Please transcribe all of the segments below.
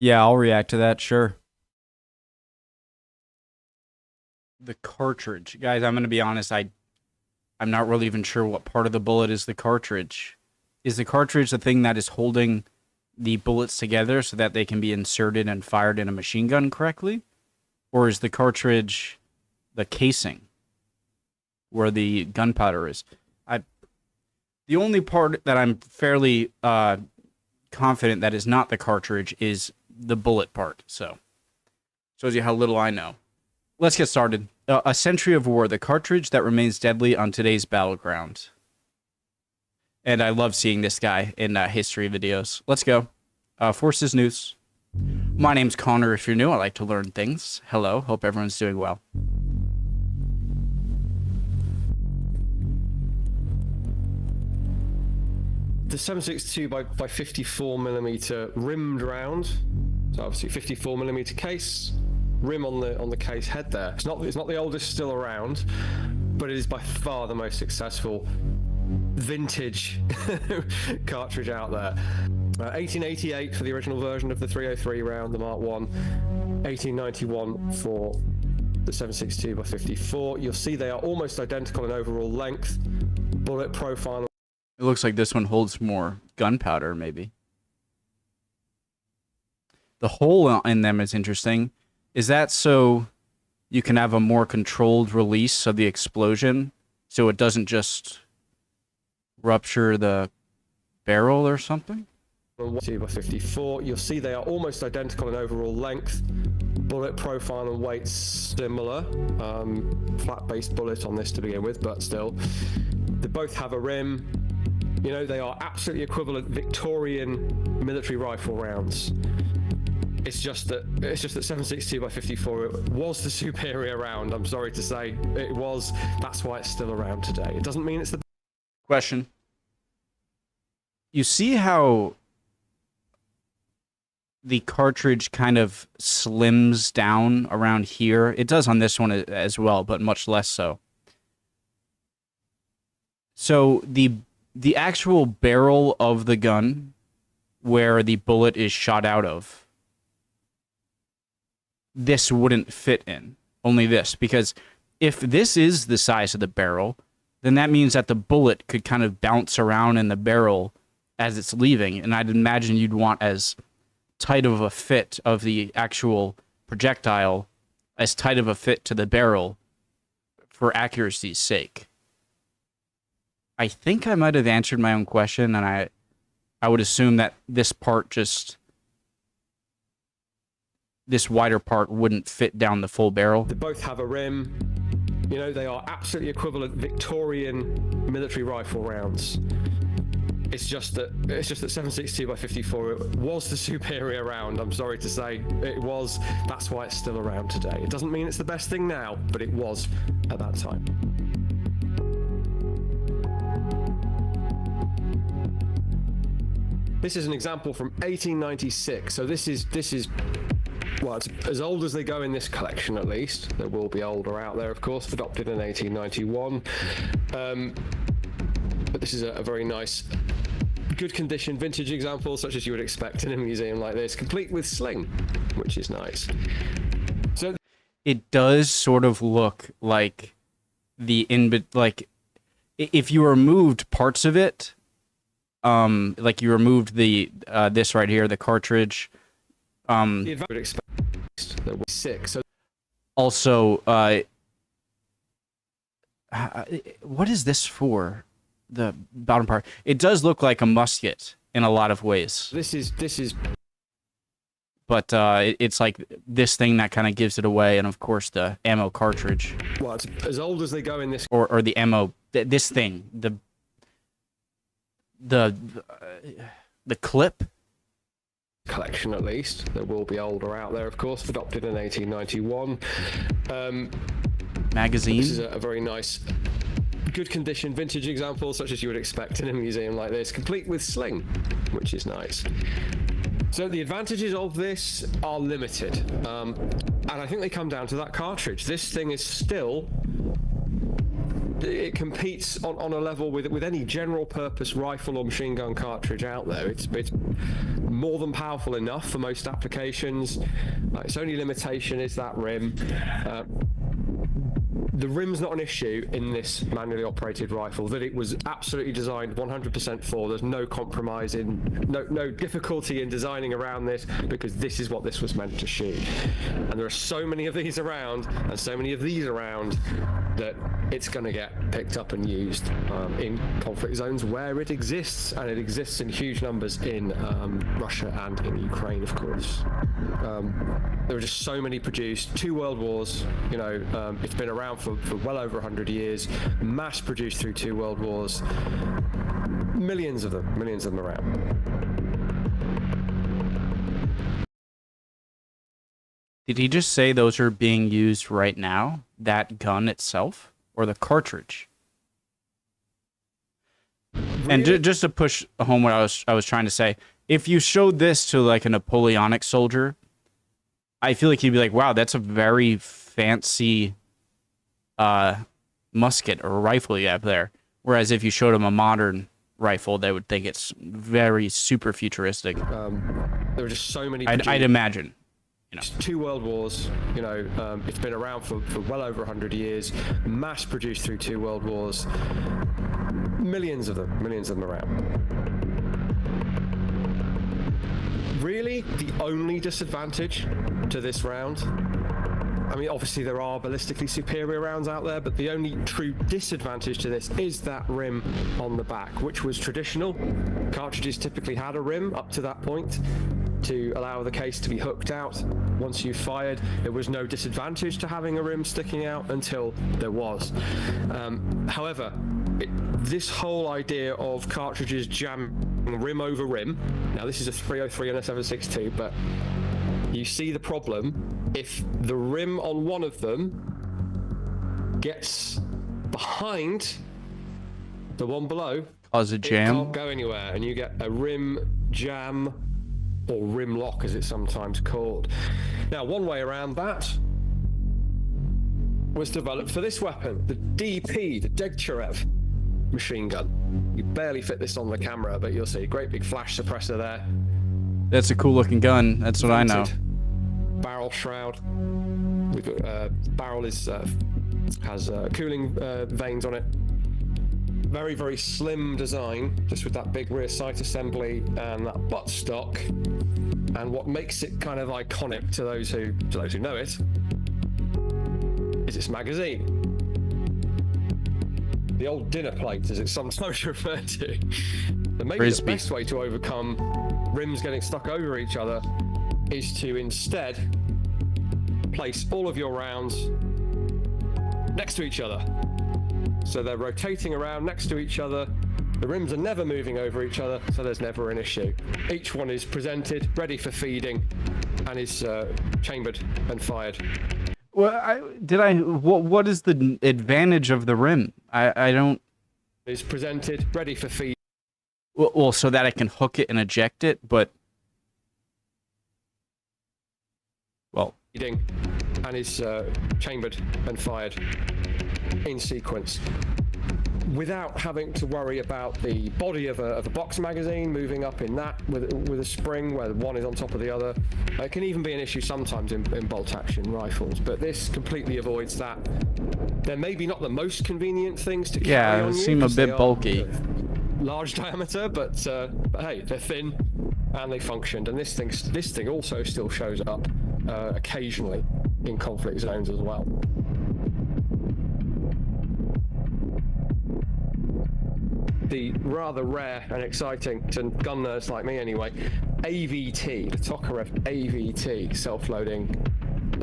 Yeah, I'll react to that, sure. The cartridge. Guys, I'm going to be honest, I'm not really even sure what part of the bullet is the cartridge. Is the cartridge the thing that is holding the bullets together so that they can be inserted and fired in a machine gun correctly? Or is the cartridge the casing where the gunpowder is? The only part that I'm fairly confident that is not the cartridge is the bullet part. So, shows you how little I know. Let's get started. A Century of War, the cartridge that remains deadly on today's battleground. And I love seeing this guy in history videos. Let's go. Forces News. My name's Connor. If you're new, I like to learn things. Hello. Hope everyone's doing well. The 7.62 by 54 millimeter rimmed round. So obviously 54 millimeter case, rim on the case head there. It's not the oldest still around, but it is by far the most successful vintage cartridge out there. 1888 for the original version of the 303 round, the Mark 1. 1891 for the 7.62 by 54. You'll see they are almost identical in overall length, bullet profile. It looks like this one holds more gunpowder, maybe. The hole in them is interesting. Is that so you can have a more controlled release of the explosion, so it doesn't just rupture the barrel or something? By 54, you'll see they are almost identical in overall length, bullet profile and weight similar. Flat-based bullet on this to begin with, but still. They both have a rim. You know, they are absolutely equivalent Victorian military rifle rounds. It's just that 7.62 by 54 was the superior round. I'm sorry to say, it was. That's why it's still around today. It doesn't mean it's the question. You see how the cartridge kind of slims down around here? It does on this one as well, but much less so. So the actual barrel of the gun where the bullet is shot out of, this wouldn't fit in. Only this. Because if this is the size of the barrel, then that means that the bullet could kind of bounce around in the barrel as it's leaving. And I'd imagine you'd want as tight of a fit of the actual projectile, as tight of a fit to the barrel for accuracy's sake. I think I might have answered my own question, and I would assume that this part this wider part wouldn't fit down the full barrel. They both have a rim. You know, they are absolutely equivalent Victorian military rifle rounds. It's just that 7.62 by 54 was the superior round. I'm sorry to say, it was. That's why it's still around today. It doesn't mean it's the best thing now, but it was at that time. This is an example from 1896. So this is well, it's as old as they go in this collection, at least. There will be older out there, of course, adopted in 1891. But this is a very nice, good condition vintage example, such as you would expect in a museum like this, complete with sling, which is nice. So it does sort of look like like if you removed parts of it, like you removed the this right here, the cartridge. Would expect there were 6. So also, what is this for? The bottom part. It does look like a musket in a lot of ways. This is. But it's like this thing that kind of gives it away, and of course the ammo cartridge. Well, it's as old as they go in this. Or the ammo. This thing. The clip. Collection, at least. There will be older out there, of course, adopted in 1891. Magazine. This is a very nice, good condition vintage example, such as you would expect in a museum like this, complete with sling, which is nice. So the advantages of this are limited, and I think they come down to that cartridge. This thing is still it competes on a level with any general purpose rifle or machine gun cartridge out there. It's more than powerful enough for most applications. Its only limitation is that rim. The rim's not an issue in this manually operated rifle, that it was absolutely designed 100% for. There's no compromise no difficulty in designing around this, because this is what this was meant to shoot. And there are so many of these around and so many of these around that it's going to get picked up and used in conflict zones where it exists, and it exists in huge numbers in Russia and in Ukraine, of course. There are just so many produced. 2 world wars, you know, it's been around for well over 100 years, mass produced through 2 world wars, millions of them around. Did he just say those are being used right now? That gun itself? Or the cartridge? Really? And just to push home what I was trying to say, if you showed this to like a Napoleonic soldier, I feel like he'd be like, wow, that's a very fancy musket or rifle you have there. Whereas if you showed him a modern rifle, they would think it's very super futuristic. There are just so many. I'd imagine. You know. 2 world wars, you know, it's been around for well over 100 years, mass produced through 2 world wars, millions of them around. Really, the only disadvantage to this round, I mean, obviously there are ballistically superior rounds out there, but the only true disadvantage to this is that rim on the back, which was traditional. Cartridges typically had a rim up to that point to allow the case to be hooked out. Once you fired, there was no disadvantage to having a rim sticking out until there was. However, this whole idea of cartridges jamming rim over rim, now this is a 303 and a 7.62, but you see the problem if the rim on one of them gets behind the one below, cause a jam. It can't go anywhere, and you get a rim jam, or rim lock as it's sometimes called. Now, one way around that was developed for this weapon, the DP, the Degtyarev machine gun. You barely fit this on the camera, but you'll see, great big flash suppressor there. That's a cool looking gun, that's what I know. Barrel shroud. We've got, barrel is has cooling vanes on it. Very, very slim design, just with that big rear sight assembly and that buttstock. And what makes it kind of iconic to those who know it is its magazine. The old dinner plate, as it's sometimes referred to. And maybe the best way to overcome rims getting stuck over each other is to instead place all of your rounds next to each other. So they're rotating around next to each other. The rims are never moving over each other, so there's never an issue. Each one is presented, ready for feeding, and is chambered and fired. Well, what is the advantage of the rim? I don't... Is presented, ready for feeding. Well, so that I can hook it and eject it, but... Well... Feeding, and is chambered and fired in sequence, without having to worry about the body of a box magazine moving up in that with a spring where one is on top of the other. It can even be an issue sometimes in bolt action rifles, but this completely avoids that. They're maybe not the most convenient things to carry on you. Yeah, seem a bit bulky. Large diameter, but hey, they're thin and they functioned. And this thing also still shows up occasionally in conflict zones as well. The rather rare and exciting, to gun nerds like me anyway, AVT, the Tokarev AVT self-loading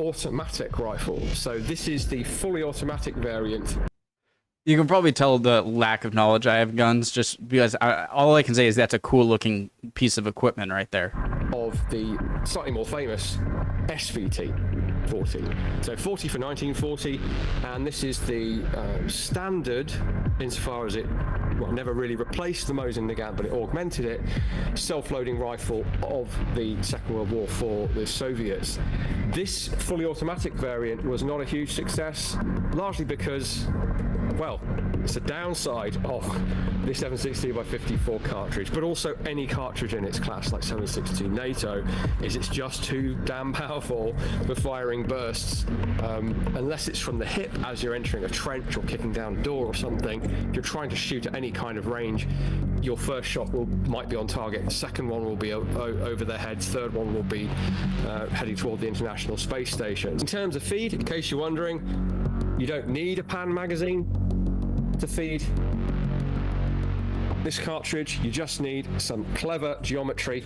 automatic rifle. So this is the fully automatic variant. You can probably tell the lack of knowledge I have guns, just because all I can say is that's a cool looking piece of equipment right there. Of the slightly more famous SVT 40. So 40 for 1940, and this is the standard, insofar as it never really replaced the Mosin Nagant, but it augmented it, self-loading rifle of the Second World War for the Soviets. This fully automatic variant was not a huge success, largely because well, it's a downside of this 7.62 by 54 cartridge, but also any cartridge in its class, like 7.62 NATO, is it's just too damn powerful for firing bursts. Unless it's from the hip as you're entering a trench or kicking down a door or something, if you're trying to shoot at any kind of range, your first shot might be on target, the second one will be over their heads, third one will be heading toward the International Space Station. In terms of feed, in case you're wondering, you don't need a pan magazine to feed this cartridge. You just need some clever geometry,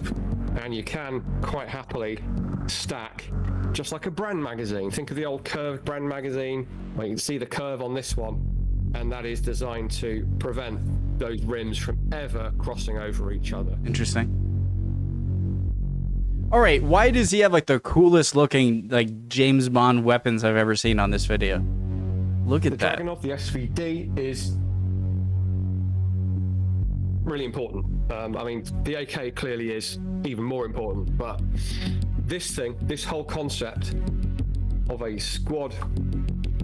and you can quite happily stack just like a brand magazine. Think of the old curved brand magazine. Well, you can see the curve on this one, and that is designed to prevent those rims from ever crossing over each other. Interesting. All right, why does he have like the coolest looking like James Bond weapons I've ever seen on this video? Look at that. The Dragunov, the SVD, is really important. I mean, the AK clearly is even more important, but this whole concept of a squad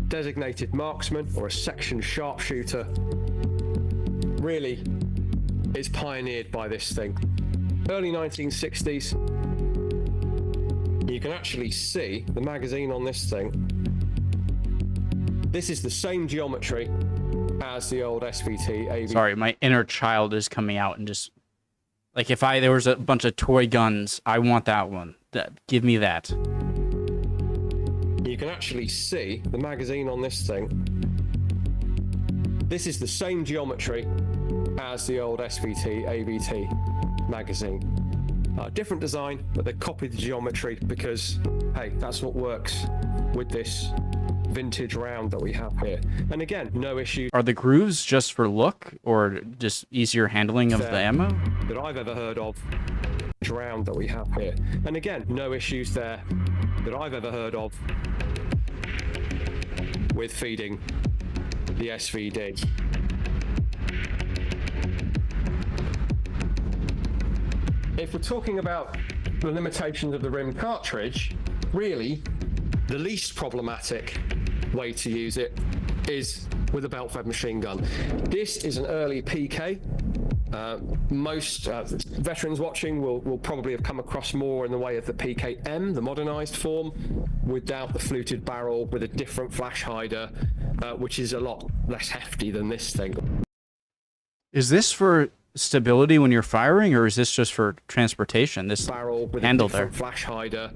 designated marksman or a section sharpshooter really is pioneered by this thing. Early 1960s, you can actually see the magazine on this thing. This is the same geometry as the old SVT AB. Sorry, my inner child is coming out and just like if there was a bunch of toy guns, I want that one. Give me that. You can actually see the magazine on this thing. This is the same geometry as the old SVT ABT magazine. Different design, but they copied the geometry because, hey, that's what works with this vintage round that we have here. And again, no issue. Are the grooves just for look or just easier handling of the ammo? That I've ever heard of. Round that we have here. And again, no issues there that I've ever heard of with feeding the SVD. If we're talking about the limitations of the rim cartridge, really, the least problematic way to use it is with a belt-fed machine gun. This is an early PK. Most veterans watching will probably have come across more in the way of the PKM, the modernized form, without the fluted barrel, with a different flash hider, which is a lot less hefty than this thing. Is this for stability when you're firing, or is this just for transportation? This barrel with handle a different there. flash hider,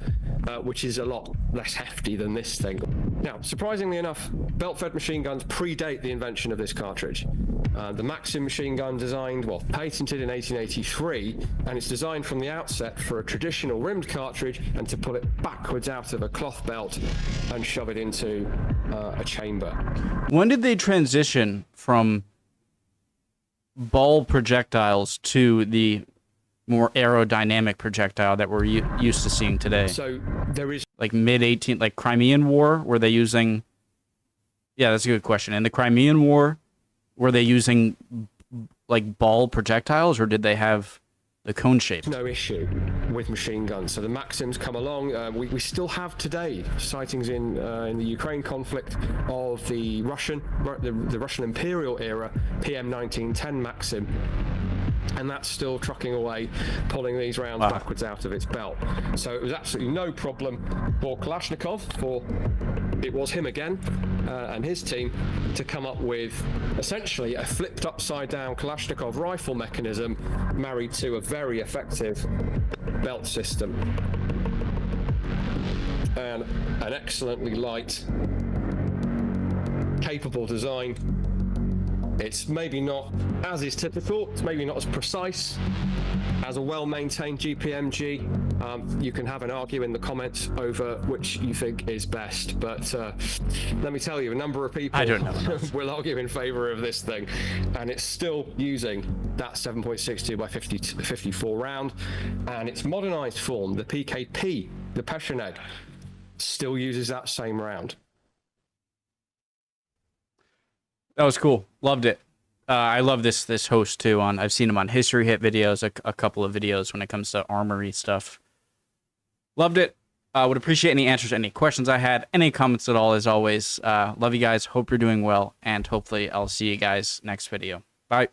which is a lot less hefty than this thing. Now, surprisingly enough, belt-fed machine guns predate the invention of this cartridge. The Maxim machine gun patented in 1883, and it's designed from the outset for a traditional rimmed cartridge and to pull it backwards out of a cloth belt and shove it into a chamber. When did they transition from ball projectiles to the more aerodynamic projectile that we're used to seeing today? So there is like mid-18, like Crimean War, were they using? Yeah, that's a good question. In the Crimean War, were they using like ball projectiles, or did they have the cone shape? no issue with machine guns. So the Maxims come along. We still have today sightings in the Ukraine conflict of the Russian Imperial era PM 1910 Maxim, and that's still trucking away, pulling these rounds backwards out of its belt. So it was absolutely no problem for Kalashnikov, it was him again, and his team, to come up with essentially a flipped upside down Kalashnikov rifle mechanism married to a very effective belt system and an excellently light, capable design. It's maybe not as is typical, it's maybe not as precise as a well-maintained GPMG. You can have an argue in the comments over which you think is best, but let me tell you, a number of people I don't know will argue in favor of this thing, and it's still using that 7.62 by 54 round, and its modernized form, the PKP, the Pecheneg, still uses that same round. That was cool. Loved it. I love this host too. I've seen him on History Hit videos, a couple of videos when it comes to armory stuff. Loved it. Would appreciate any answers to any questions I had, any comments at all, as always. Love you guys. Hope you're doing well, and hopefully I'll see you guys next video. Bye.